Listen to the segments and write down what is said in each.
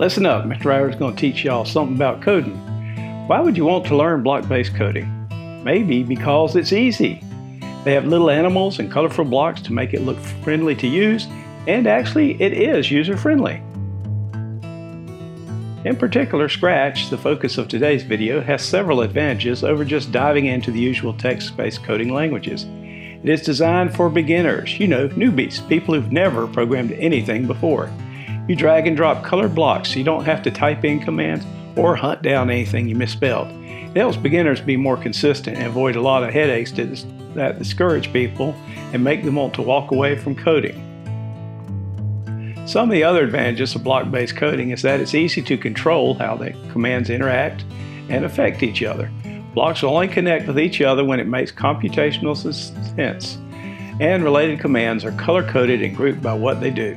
Listen up, Mr. Ryder's going to teach y'all something about coding. Why would you want to learn block-based coding? Maybe because it's easy. They have little animals and colorful blocks to make it look friendly to use, and actually it is user-friendly. In particular, Scratch, the focus of today's video, has several advantages over just diving into the usual text-based coding languages. It is designed for beginners, newbies, people who've never programmed anything before. You drag and drop colored blocks so you don't have to type in commands or hunt down anything you misspelled. It helps beginners be more consistent and avoid a lot of headaches that discourage people and make them want to walk away from coding. Some of the other advantages of block-based coding is that it's easy to control how the commands interact and affect each other. Blocks will only connect with each other when it makes computational sense, and related commands are color-coded and grouped by what they do.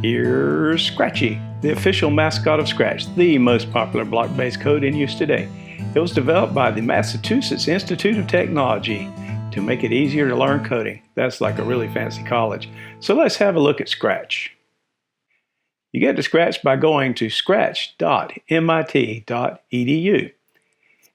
Here's Scratchy, the official mascot of Scratch, the most popular block-based code in use today. It was developed by the Massachusetts Institute of Technology to make it easier to learn coding. That's like a really fancy college. So let's have a look at Scratch. You get to Scratch by going to scratch.mit.edu.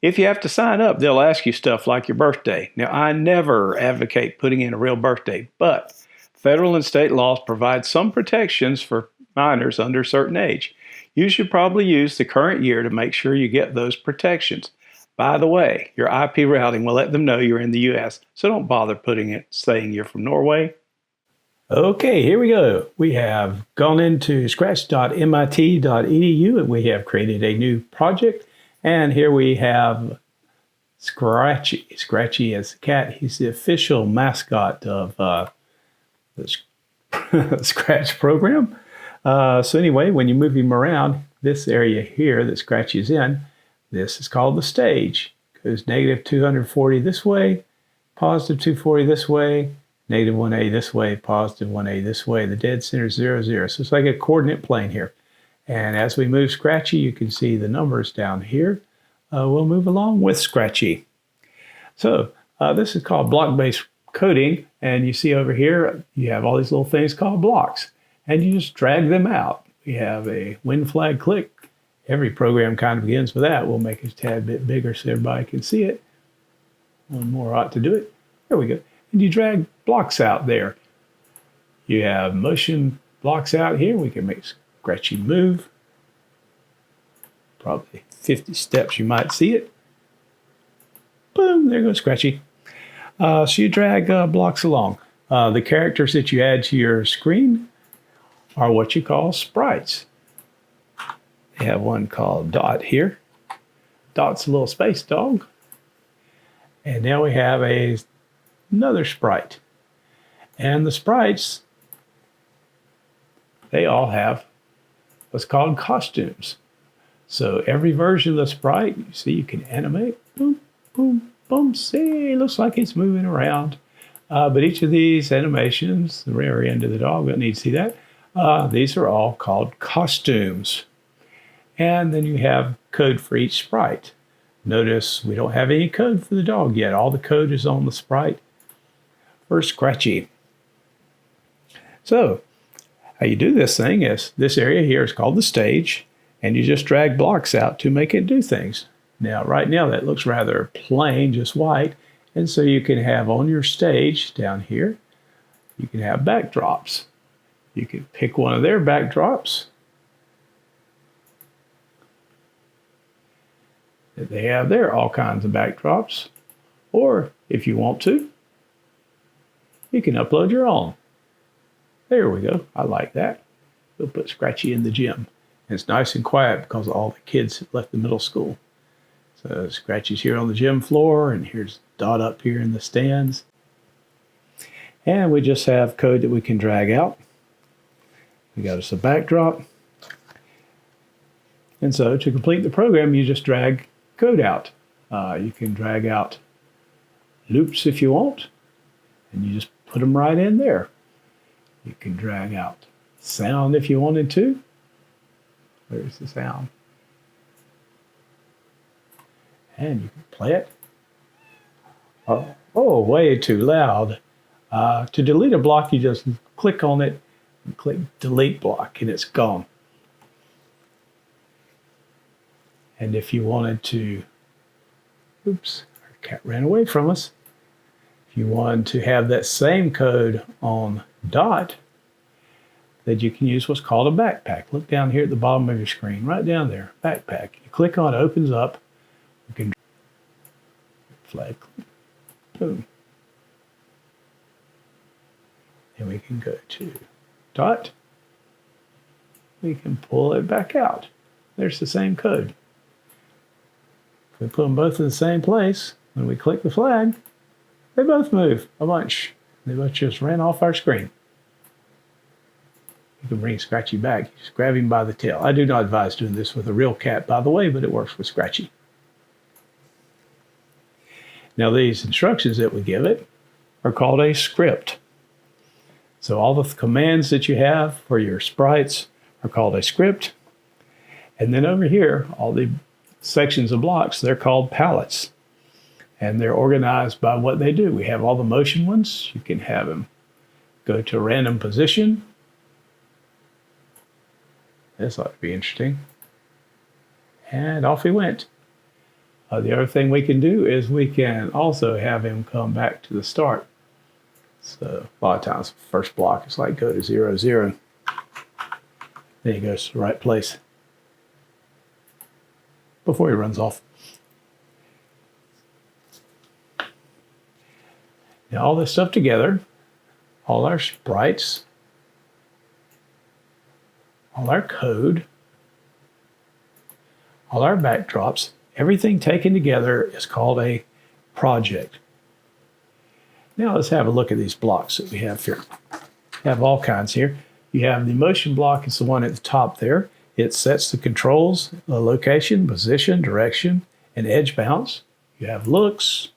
If you have to sign up, they'll ask you stuff like your birthday. Now, I never advocate putting in a real birthday, but federal and state laws provide some protections for minors under a certain age. You should probably use the current year to make sure you get those protections. By the way, your IP routing will let them know you're in the US, so don't bother saying you're from Norway. Okay, here we go. We have gone into scratch.mit.edu and we have created a new project. And here we have Scratchy. Scratchy is a cat. He's the official mascot of the Scratch program. So anyway, when you move him around, this area here that Scratchy is in, this is called the stage. It goes negative 240 this way, positive 240 this way, negative 180 this way, positive 180 this way. The dead center is 0, 0. So it's like a coordinate plane here. And as we move Scratchy, you can see the numbers down here. We'll move along with Scratchy. So this is called block-based coding. And you see over here, you have all these little things called blocks. And you just drag them out. We have a win flag click. Every program kind of begins with that. We'll make it a tad bit bigger so everybody can see it. One more ought to do it. There we go. And you drag blocks out there. You have motion blocks out here. We can make Scratchy move. Probably 50 steps you might see it. Boom, there goes Scratchy. So you drag blocks along. The characters that you add to your screen are what you call sprites. They have one called Dot here. Dot's a little space dog. And now we have another sprite. And the sprites, they all have what's called costumes. So every version of the sprite, you see, you can animate. Boom, boom, boom. See, it looks like it's moving around. But each of these animations, the rear end of the dog, we don't need to see that. These are all called costumes. And then you have code for each sprite. Notice we don't have any code for the dog yet. All the code is on the sprite for Scratchy. So how you do this thing is, this area here is called the stage, and you just drag blocks out to make it do things. Now, right now that looks rather plain, just white. And so you can have on your stage down here, you can have backdrops. You can pick one of their backdrops. They have there all kinds of backdrops. Or if you want to, you can upload your own. There we go. I like that. We'll put Scratchy in the gym. And it's nice and quiet because all the kids have left the middle school. So Scratchy's here on the gym floor, and here's Dot up here in the stands. And we just have code that we can drag out. We got us a backdrop. And so to complete the program, you just drag code out. You can drag out loops if you want, and you just put them right in there. You can drag out sound if you wanted to. Where's the sound? And you can play it. Oh, way too loud. To delete a block, you just click on it and click delete block, and it's gone. And if you wanted to, oops, our cat ran away from us. If you wanted to have that same code on dot, then you can use what's called a backpack. Look down here at the bottom of your screen, right down there, backpack. You click on it, opens up. You can flag, boom. And we can go to dot. We can pull it back out. There's the same code. If we put them both in the same place, when we click the flag, they both move a bunch. They both just ran off our screen. You can bring Scratchy back. Just grab him by the tail. I do not advise doing this with a real cat, by the way, but it works with Scratchy. Now these instructions that we give it are called a script. So all the commands that you have for your sprites are called a script. And then over here, all the sections of blocks, they're called palettes. And they're organized by what they do. We have all the motion ones. You can have them go to a random position. This ought to be interesting. And off he went. The other thing we can do is we can also have him come back to the start. So a lot of times, the first block is like go to 0, 0. Then he goes to the right place before he runs off. Now all this stuff together, all our sprites, all our code, all our backdrops, everything taken together is called a project. Now let's have a look at these blocks that we have here. We have all kinds here. You have the motion block, it's the one at the top there. It sets the controls, the location, position, direction, and edge bounce. You have looks.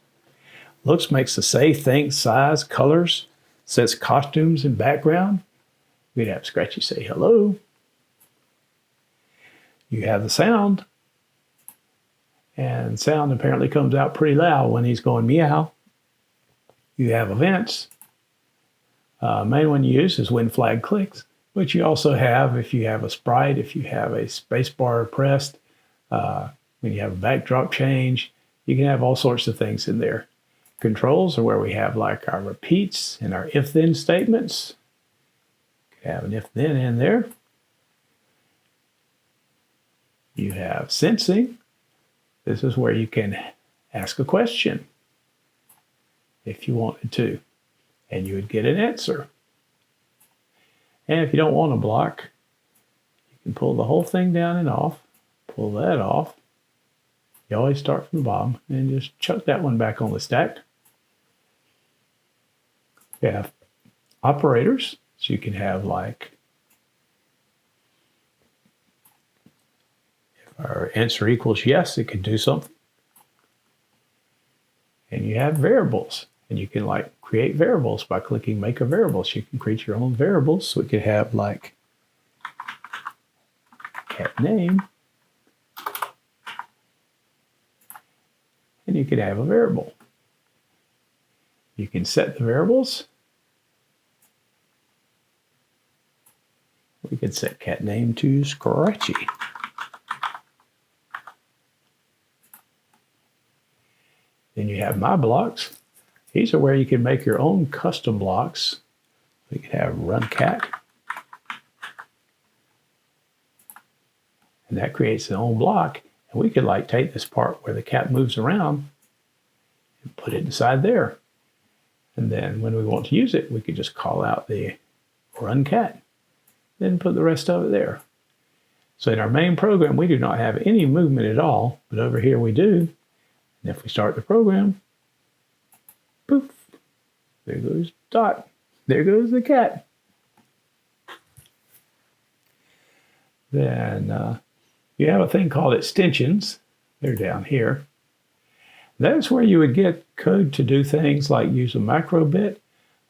Looks makes the say, think, size, colors, sets costumes and background. We'd have Scratchy say hello. You have the sound. And sound apparently comes out pretty loud when he's going meow. You have events. Main one you use is when flag clicks, but you also have, if you have a sprite, if you have a space bar pressed, when you have a backdrop change, you can have all sorts of things in there. Controls are where we have like our repeats and our if-then statements. You can have an if-then in there. You have sensing. This is where you can ask a question if you wanted to, and you would get an answer. And if you don't want to block, you can pull the whole thing down and off, pull that off. You always start from the bottom and just chuck that one back on the stack. You have operators, so you can have like, if our answer equals yes, it can do something. And you have variables, and you can like create variables by clicking make a variable. So you can create your own variables. So we could have like cat name, and you could have a variable. You can set the variables. We could set cat name to Scratchy. Then you have my blocks. These are where you can make your own custom blocks. We could have run cat. And that creates its own block. And we could like take this part where the cat moves around and put it inside there. And then when we want to use it, we could just call out the run cat. Then put the rest of it there. So in our main program, we do not have any movement at all, but over here we do. And if we start the program, poof, there goes Dot. There goes the cat. Then you have a thing called extensions. They're down here. That's where you would get code to do things like use a macro bit,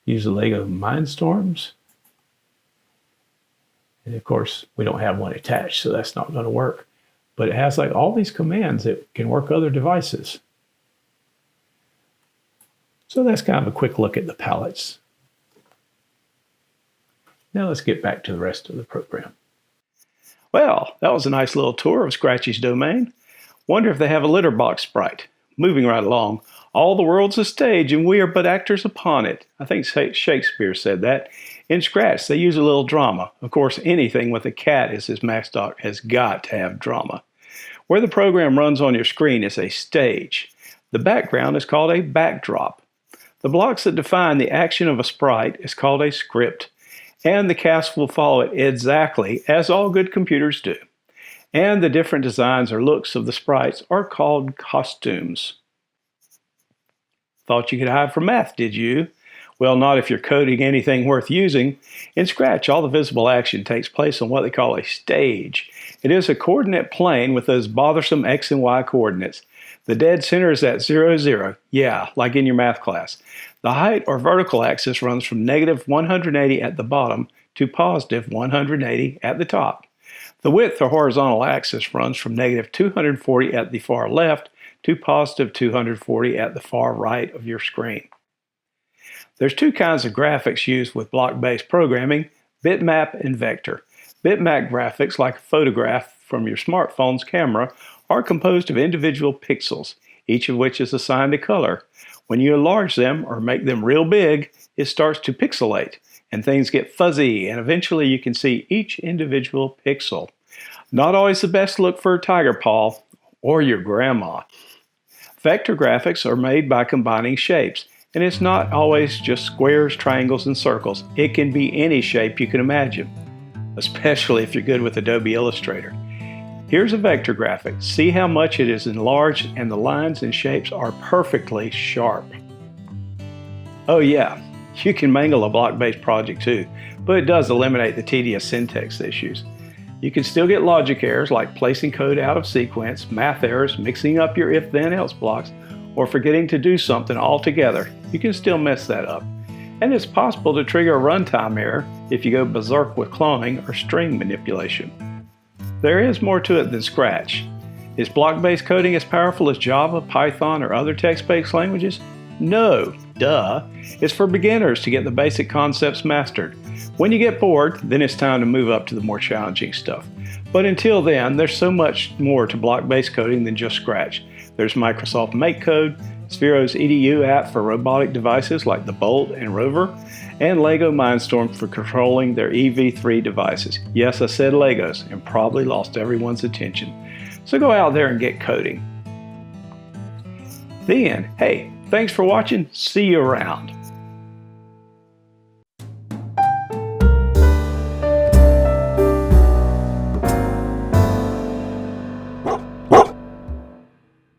use a Lego Mindstorms. And of course, we don't have one attached, so that's not going to work. But it has like all these commands that can work other devices. So that's kind of a quick look at the palettes. Now let's get back to the rest of the program. Well, that was a nice little tour of Scratchy's domain. Wonder if they have a litter box sprite. Moving right along. All the world's a stage and we are but actors upon it. I think Shakespeare said that. In Scratch, they use a little drama. Of course, anything with a cat as its mascot has got to have drama. Where the program runs on your screen is a stage. The background is called a backdrop. The blocks that define the action of a sprite is called a script. And the cast will follow it exactly as all good computers do. And the different designs or looks of the sprites are called costumes. Thought you could hide from math, did you? Well, not if you're coding anything worth using. In Scratch, all the visible action takes place on what they call a stage. It is a coordinate plane with those bothersome x and y coordinates. The dead center is at 0, 0. Yeah, like in your math class. The height or vertical axis runs from negative 180 at the bottom to positive 180 at the top. The width or horizontal axis runs from negative 240 at the far left to positive 240 at the far right of your screen. There's two kinds of graphics used with block-based programming, bitmap and vector. Bitmap graphics, like a photograph from your smartphone's camera, are composed of individual pixels, each of which is assigned a color. When you enlarge them or make them real big, it starts to pixelate, and things get fuzzy, and eventually you can see each individual pixel. Not always the best look for a tiger paw or your grandma. Vector graphics are made by combining shapes, and it's not always just squares, triangles, and circles. It can be any shape you can imagine, especially if you're good with Adobe Illustrator. Here's a vector graphic. See how much it is enlarged and the lines and shapes are perfectly sharp. Oh yeah, you can mangle a block-based project too, but it does eliminate the tedious syntax issues. You can still get logic errors like placing code out of sequence, math errors, mixing up your if-then-else blocks, or forgetting to do something altogether. You can still mess that up. And it's possible to trigger a runtime error if you go berserk with cloning or string manipulation. There is more to it than Scratch. Is block-based coding as powerful as Java, Python, or other text-based languages? No, duh. It's for beginners to get the basic concepts mastered. When you get bored, then it's time to move up to the more challenging stuff. But until then, there's so much more to block-based coding than just Scratch. There's Microsoft MakeCode, Sphero's EDU app for robotic devices like the Bolt and Rover, and Lego Mindstorm for controlling their EV3 devices. Yes, I said Legos and probably lost everyone's attention. So go out there and get coding. The end. Hey, thanks for watching. See you around.